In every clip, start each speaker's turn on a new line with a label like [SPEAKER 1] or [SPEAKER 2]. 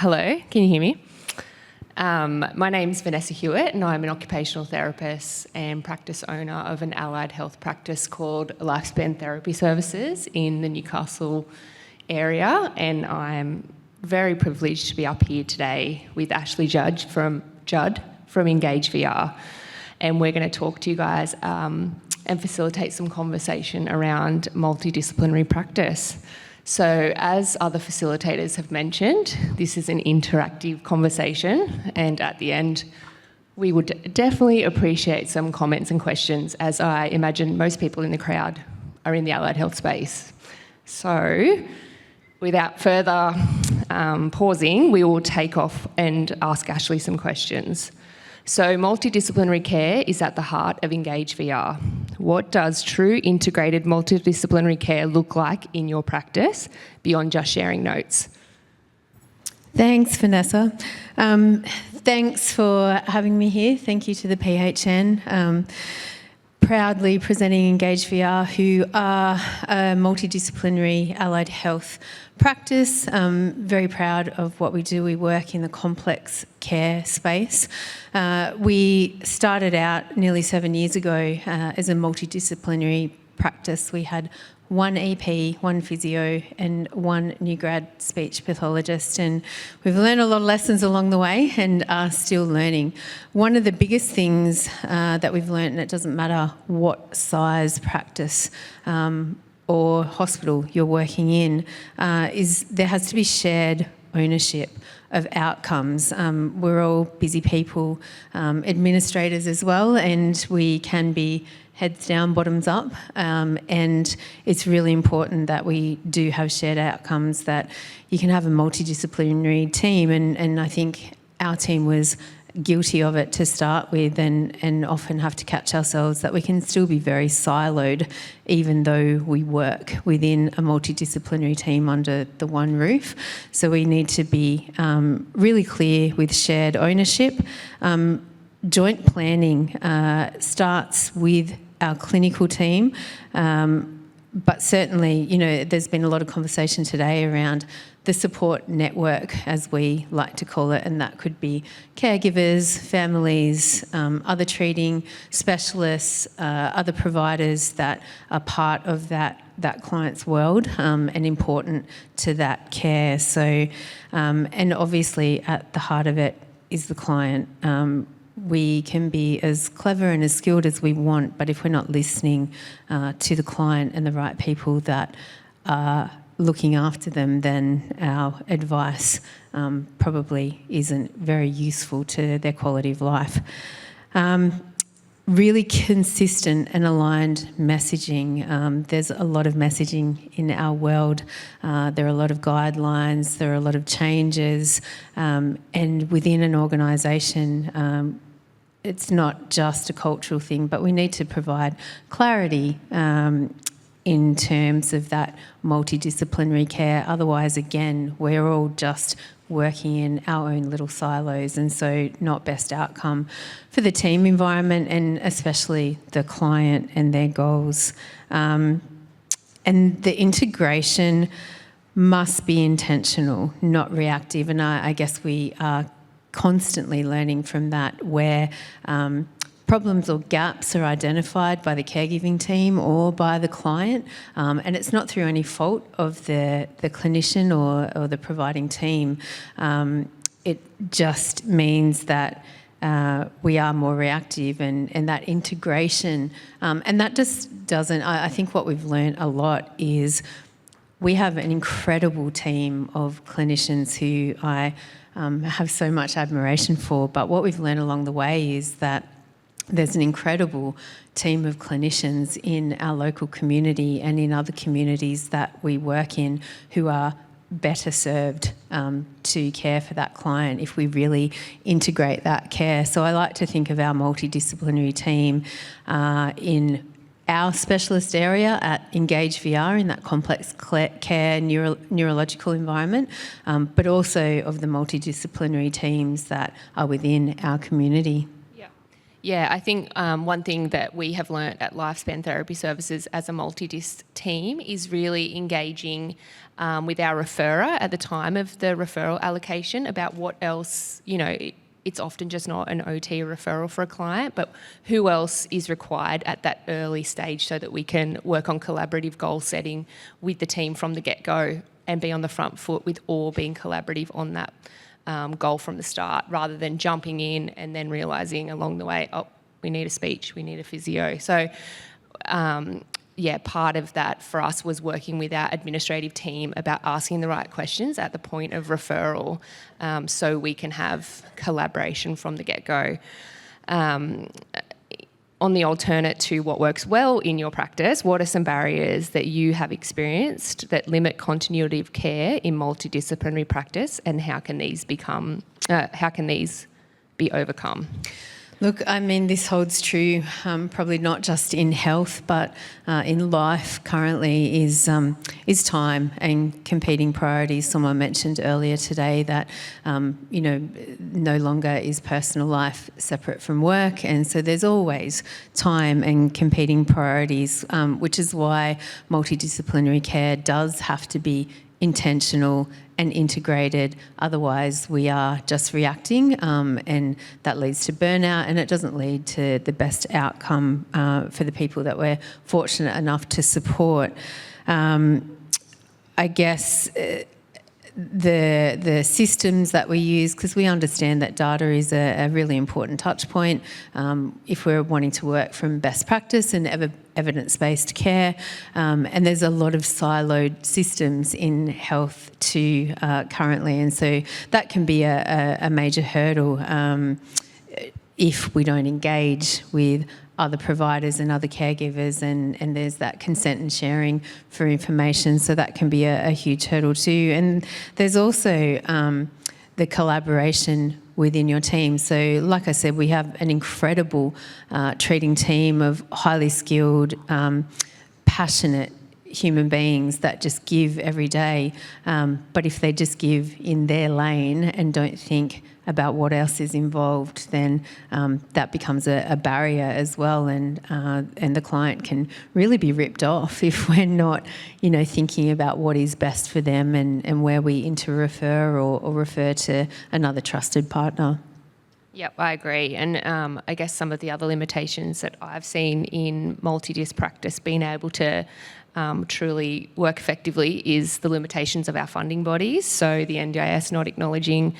[SPEAKER 1] Hello, can you hear me? My name's Vanessa Hewitt and I'm an occupational therapist and practice owner of an allied health practice called Lifespan Therapy Services in the Newcastle area, and I'm very privileged to be up here today with Ashlee Judd from Engage VR, and we're going to talk to you guys and facilitate some conversation around multidisciplinary practice. So as other facilitators have mentioned, this is an interactive conversation, and at the end we would definitely appreciate some comments and questions, as I imagine most people in the crowd are in the allied health space. So without further pausing, we will take off and ask Ashlee some questions. So multidisciplinary care is at the heart of Engage VR. What does true integrated multidisciplinary care look like in your practice beyond just sharing notes?
[SPEAKER 2] Thanks, Vanessa. Thanks for having me here. Thank you to the PHN. Proudly presenting Engage VR, who are a multidisciplinary allied health practice. Very proud of what we do. We work in the complex care space. We started out nearly 7 years ago as a multidisciplinary practice. We had one EP, one physio and one new grad speech pathologist, and we've learned a lot of lessons along the way and are still learning. One of the biggest things that we've learned, and it doesn't matter what size practice or hospital you're working in, is there has to be shared ownership of outcomes. We're all busy people, administrators as well, and we can be heads down, bottoms up, and it's really important that we do have shared outcomes, that you can have a multidisciplinary team, and I think our team was guilty of it to start with, and often have to catch ourselves that we can still be very siloed even though we work within a multidisciplinary team under the one roof. So we need to be really clear with shared ownership. Joint planning starts with our clinical team, but certainly, you know, there's been a lot of conversation today around the support network, as we like to call it, and that could be caregivers, families, other treating specialists, other providers that are part of that client's world and important to that care. So, and obviously at the heart of it is the client. We can be as clever and as skilled as we want, but if we're not listening to the client and the right people that are looking after them, then our advice probably isn't very useful to their quality of life. Really consistent and aligned messaging. There's a lot of messaging in our world. There are a lot of guidelines, there are a lot of changes, and within an organisation, it's not just a cultural thing, but we need to provide clarity in terms of that multidisciplinary care. Otherwise, again, we're all just working in our own little silos, and so not best outcome for the team environment and especially the client and their goals. And the integration must be intentional, not reactive, and I guess we are constantly learning from that, where problems or gaps are identified by the caregiving team or by the client, and it's not through any fault of the clinician or the providing team. It just means that we are more reactive, and that integration, and that just doesn't, I think what we've learned a lot is we have an incredible team of clinicians who I have so much admiration for, but what we've learned along the way is that there's an incredible team of clinicians in our local community and in other communities that we work in who are better served to care for that client if we really integrate that care. So I like to think of our multidisciplinary team in our specialist area at Engage VR, in that complex care neurological environment, but also of the multidisciplinary teams that are within our community.
[SPEAKER 1] Yeah, I think one thing that we have learnt at Lifespan Therapy Services as a multidis team is really engaging with our referrer at the time of the referral allocation about what else, it's often just not an OT referral for a client, but who else is required at that early stage so that we can work on collaborative goal setting with the team from the get-go and be on the front foot with all being collaborative on that goal from the start, rather than jumping in and then realising along the way, oh, we need a speech, we need a physio. So, part of that for us was working with our administrative team about asking the right questions at the point of referral, so we can have collaboration from the get-go. On the alternate to what works well in your practice, what are some barriers that you have experienced that limit continuity of care in multidisciplinary practice, and how can these be overcome?
[SPEAKER 2] Look, I mean, this holds true probably not just in health, but in life currently is time and competing priorities. Someone mentioned earlier today that, no longer is personal life separate from work, and so there's always time and competing priorities, which is why multidisciplinary care does have to be intentional and integrated. Otherwise, we are just reacting, and that leads to burnout, and it doesn't lead to the best outcome for the people that we're fortunate enough to support. I guess the systems that we use, because we understand that data is a really important touch point if we're wanting to work from best practice and evidence-based care, and there's a lot of siloed systems in health too currently, and so that can be a major hurdle if we don't engage with other providers and other caregivers, and there's that consent and sharing for information, so that can be a huge hurdle too. And there's also the collaboration within your team. So like I said, we have an incredible treating team of highly skilled, passionate human beings that just give every day, but if they just give in their lane and don't think about what else is involved, then that becomes a barrier as well, and the client can really be ripped off if we're not, thinking about what is best for them and where we inter-refer or refer to another trusted partner.
[SPEAKER 1] Yep, I agree. And I guess some of the other limitations that I've seen in multi-disc practice being able to truly work effectively is the limitations of our funding bodies. So the NDIS not acknowledging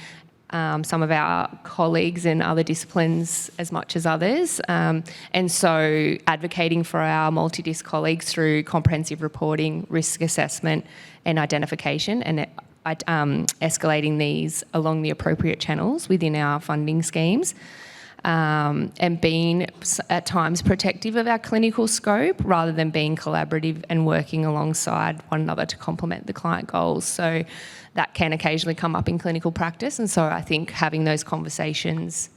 [SPEAKER 1] some of our colleagues in other disciplines as much as others. And so advocating for our multi-disc colleagues through comprehensive reporting, risk assessment and identification, and escalating these along the appropriate channels within our funding schemes. And being at times protective of our clinical scope rather than being collaborative and working alongside one another to complement the client goals. So that can occasionally come up in clinical practice, and so I think having those conversations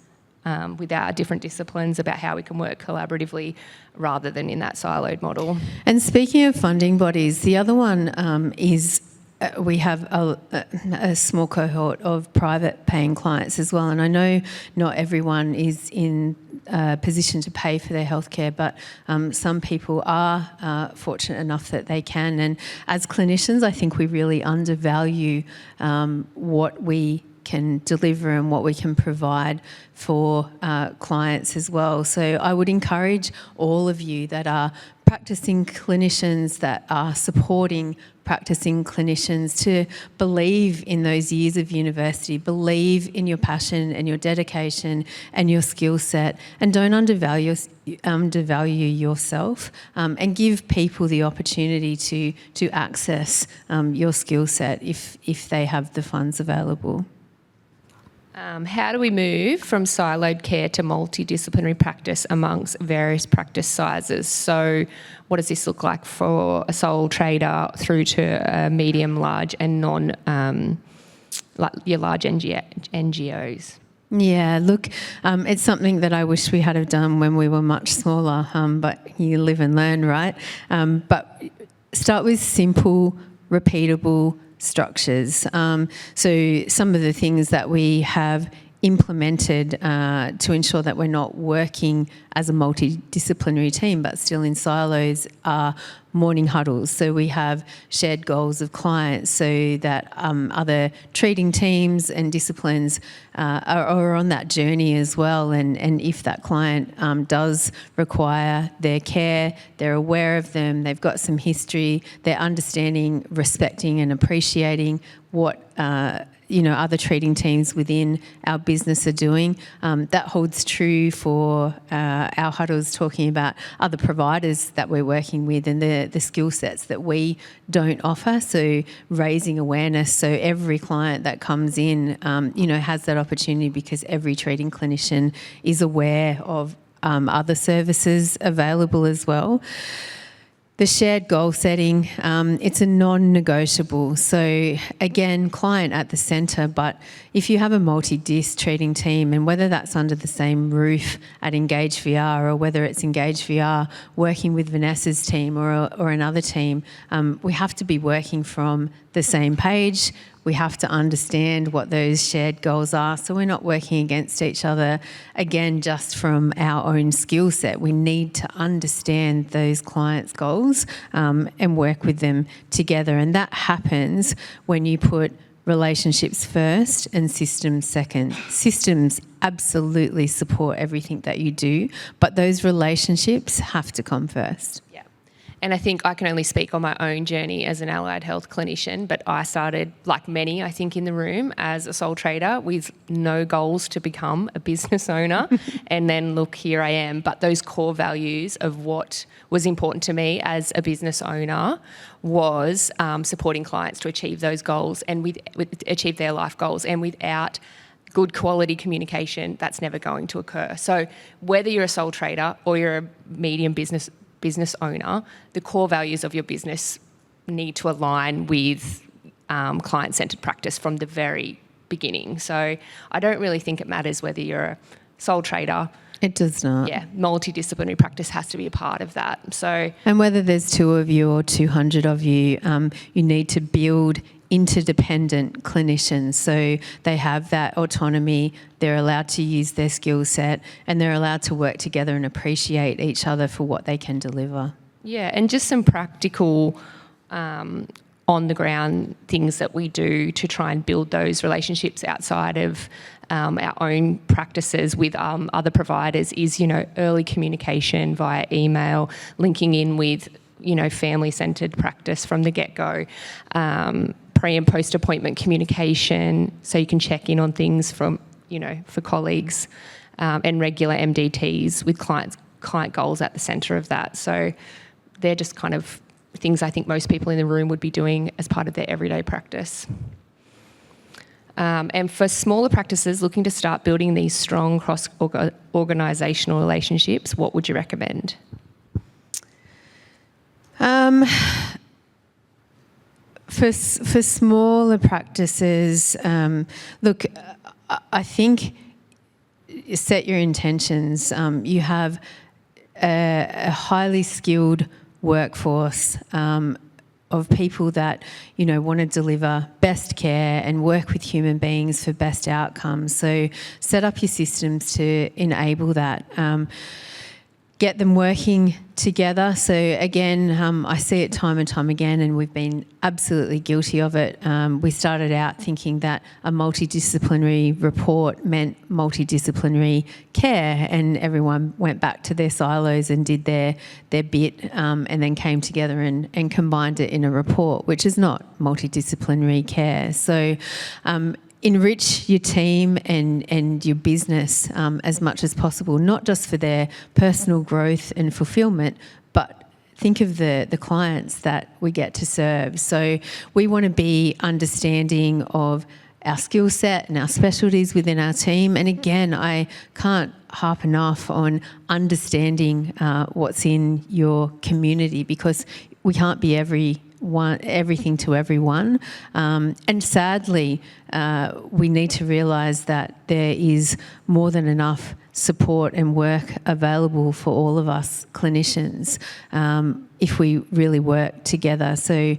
[SPEAKER 1] with our different disciplines about how we can work collaboratively rather than in that siloed model.
[SPEAKER 2] And speaking of funding bodies, the other one is we have a small cohort of private paying clients as well, and I know not everyone is in a position to pay for their healthcare, but some people are fortunate enough that they can, and as clinicians I think we really undervalue what we can deliver and what we can provide for clients as well. So I would encourage all of you that are practicing clinicians, that are supporting practicing clinicians, to believe in those years of university, believe in your passion and your dedication and your skill set, and don't undervalue yourself, and give people the opportunity to access your skill set if they have the funds available.
[SPEAKER 1] How do we move from siloed care to multidisciplinary practice amongst various practice sizes? So what does this look like for a sole trader through to medium, large and like your large NGOs?
[SPEAKER 2] Yeah, look, it's something that I wish we had have done when we were much smaller, but you live and learn, right? But start with simple, repeatable structures. So some of the things that we have implemented to ensure that we're not working as a multidisciplinary team but still in silos are morning huddles. So we have shared goals of clients so that other treating teams and disciplines are on that journey as well. And if that client does require their care, they're aware of them, they've got some history, they're understanding, respecting and appreciating what other treating teams within our business are doing. That holds true for our huddles, talking about other providers that we're working with and the skill sets that we don't offer. So raising awareness so every client that comes in, has that opportunity, because every treating clinician is aware of other services available as well. The shared goal setting, it's a non-negotiable. So again, client at the centre, but if you have a multi-dis treating team, and whether that's under the same roof at Engage VR or whether it's Engage VR working with Vanessa's team or another team, we have to be working from the same page. We have to understand what those shared goals are, so we're not working against each other, again, just from our own skill set. We need to understand those clients' goals and work with them together. And that happens when you put relationships first and systems second. Systems absolutely support everything that you do, but those relationships have to come first.
[SPEAKER 1] Yeah. And I think I can only speak on my own journey as an allied health clinician, but I started, like many, I think, in the room as a sole trader with no goals to become a business owner. And then, look, here I am. But those core values of what was important to me as a business owner was supporting clients to achieve those goals and achieve their life goals. And without good quality communication, that's never going to occur. So whether you're a sole trader or you're a medium business owner, the core values of your business need to align with client-centred practice from the very beginning. So I don't really think it matters whether you're a sole trader.
[SPEAKER 2] It does not.
[SPEAKER 1] Yeah, multidisciplinary practice has to be a part of that. So,
[SPEAKER 2] and whether there's 2 of you or 200 of you, you need to build interdependent clinicians, so they have that autonomy, they're allowed to use their skill set, and they're allowed to work together and appreciate each other for what they can deliver.
[SPEAKER 1] Yeah, and just some practical on-the-ground things that we do to try and build those relationships outside of our own practices with other providers is, early communication via email, linking in with, family-centred practice from the get-go, pre- and post-appointment communication, so you can check in on things from, for colleagues, and regular MDTs with client goals at the centre of that. So they're just kind of things I think most people in the room would be doing as part of their everyday practice. And for smaller practices looking to start building these strong cross-organisational relationships, what would you recommend?
[SPEAKER 2] For smaller practices, look, I think set your intentions. You have a highly skilled workforce of people that, want to deliver best care and work with human beings for best outcomes. So set up your systems to enable that. Get them working together. So again, I see it time and time again, and we've been absolutely guilty of it. We started out thinking that a multidisciplinary report meant multidisciplinary care, and everyone went back to their silos and did their bit, and then came together and combined it in a report, which is not multidisciplinary care. So enrich your team and your business as much as possible, not just for their personal growth and fulfilment, but think of the clients that we get to serve. So we want to be understanding of our skill set and our specialties within our team. And again, I can't harp enough on understanding what's in your community, because we can't be everything to everyone. And sadly, we need to realise that there is more than enough support and work available for all of us clinicians if we really work together. So,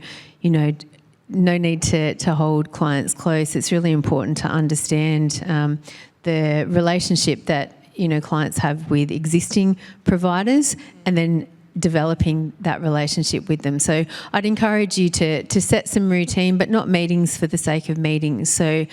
[SPEAKER 2] no need to hold clients close. It's really important to understand the relationship that clients have with existing providers, and then developing that relationship with them. So I'd encourage you to set some routine, but not meetings for the sake of meetings. So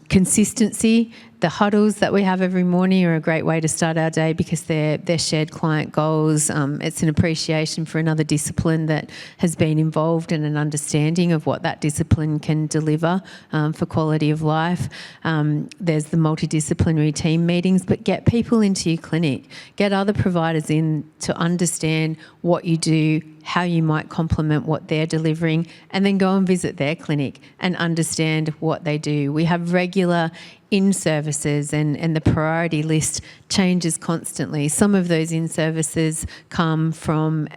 [SPEAKER 2] consistency. The huddles that we have every morning are a great way to start our day because they're shared client goals. It's an appreciation for another discipline that has been involved and an understanding of what that discipline can deliver for quality of life. There's the multidisciplinary team meetings, but get people into your clinic. Get other providers in to understand what you do, how you might complement what they're delivering, and then go and visit their clinic and understand what they do. We have regular in-services and the priority list changes constantly. Some of those in-services come from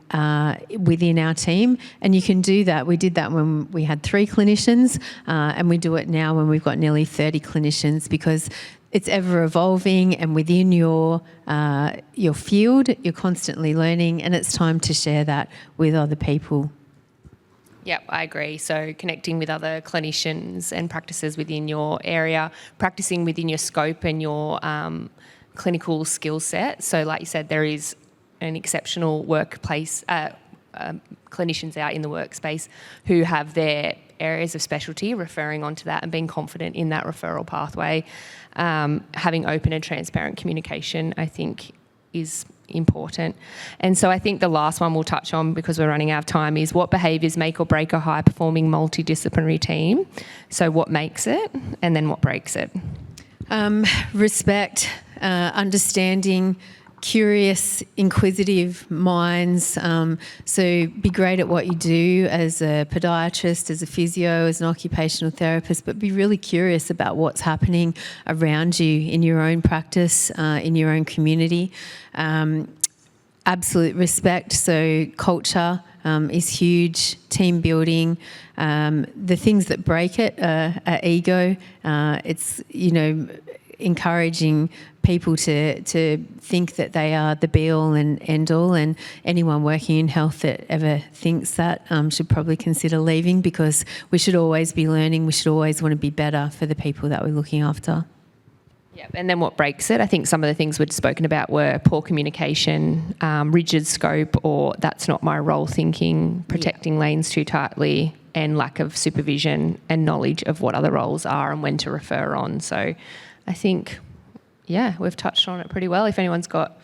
[SPEAKER 2] within our team, and you can do that. We did that when we had 3 clinicians, and we do it now when we've got nearly 30 clinicians, because it's ever evolving, and within your field, you're constantly learning, and it's time to share that with other people.
[SPEAKER 1] Yep, I agree. So connecting with other clinicians and practices within your area, practicing within your scope and your clinical skill set. So like you said, there is an exceptional workplace, clinicians out in the workspace who have their areas of specialty, referring onto that and being confident in that referral pathway. Having open and transparent communication, I think, is important. And so I think the last one we'll touch on, because we're running out of time, is what behaviours make or break a high-performing multidisciplinary team. So what makes it, and then what breaks it?
[SPEAKER 2] Respect, understanding, curious, inquisitive minds. So be great at what you do as a podiatrist, as a physio, as an occupational therapist, but be really curious about what's happening around you in your own practice, in your own community. Absolute respect. So culture is huge. Team building. The things that break it are ego. It's, encouraging people to think that they are the be-all and end-all, and anyone working in health that ever thinks that should probably consider leaving, because we should always be learning. We should always want to be better for the people that we're looking after.
[SPEAKER 1] Yeah, and then what breaks it? I think some of the things we'd spoken about were poor communication, rigid scope, or that's not my role thinking, protecting lanes too tightly, and lack of supervision and knowledge of what other roles are and when to refer on. So I think, we've touched on it pretty well. If anyone's got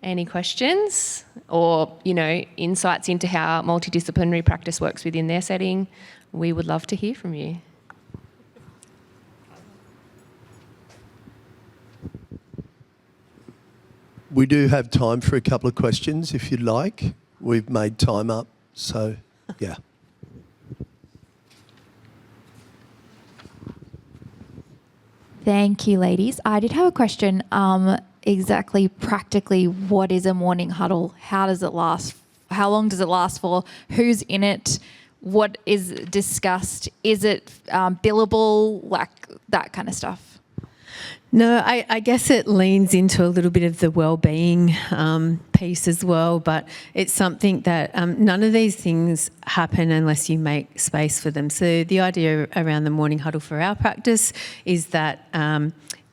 [SPEAKER 1] any questions or, insights into how multidisciplinary practice works within their setting, we would love to hear from you.
[SPEAKER 3] We do have time for a couple of questions if you'd like. We've made time up, so yeah.
[SPEAKER 4] Thank you, ladies. I did have a question. Exactly, practically, what is a morning huddle? How does it last? How long does it last for? Who's in it? What is discussed? Is it billable? Like that kind of stuff.
[SPEAKER 2] No, I guess it leans into a little bit of the wellbeing piece as well, but it's something that none of these things happen unless you make space for them. So the idea around the morning huddle for our practice is that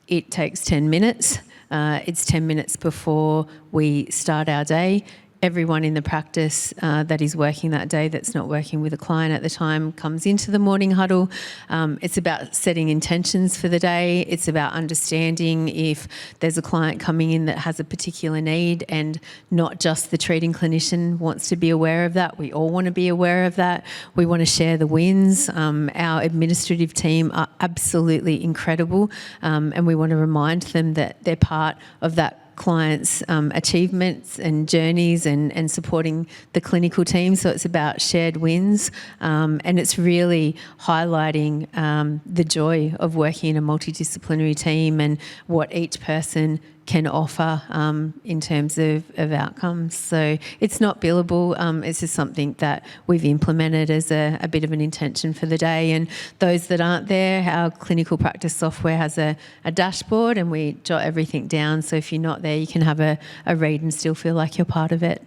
[SPEAKER 2] it takes 10 minutes. It's 10 minutes before we start our day. Everyone in the practice that is working that day, that's not working with a client at the time, comes into the morning huddle. It's about setting intentions for the day. It's about understanding if there's a client coming in that has a particular need, and not just the treating clinician wants to be aware of that. We all want to be aware of that. We want to share the wins. Our administrative team are absolutely incredible, and we want to remind them that they're part of that clients' achievements and journeys, and supporting the clinical team. So it's about shared wins, and it's really highlighting the joy of working in a multidisciplinary team and what each person can offer in terms of outcomes. So it's not billable. It's just something that we've implemented as a bit of an intention for the day. And those that aren't there, our clinical practice software has a dashboard, and we jot everything down. So if you're not there, you can have a read and still feel like you're part of it.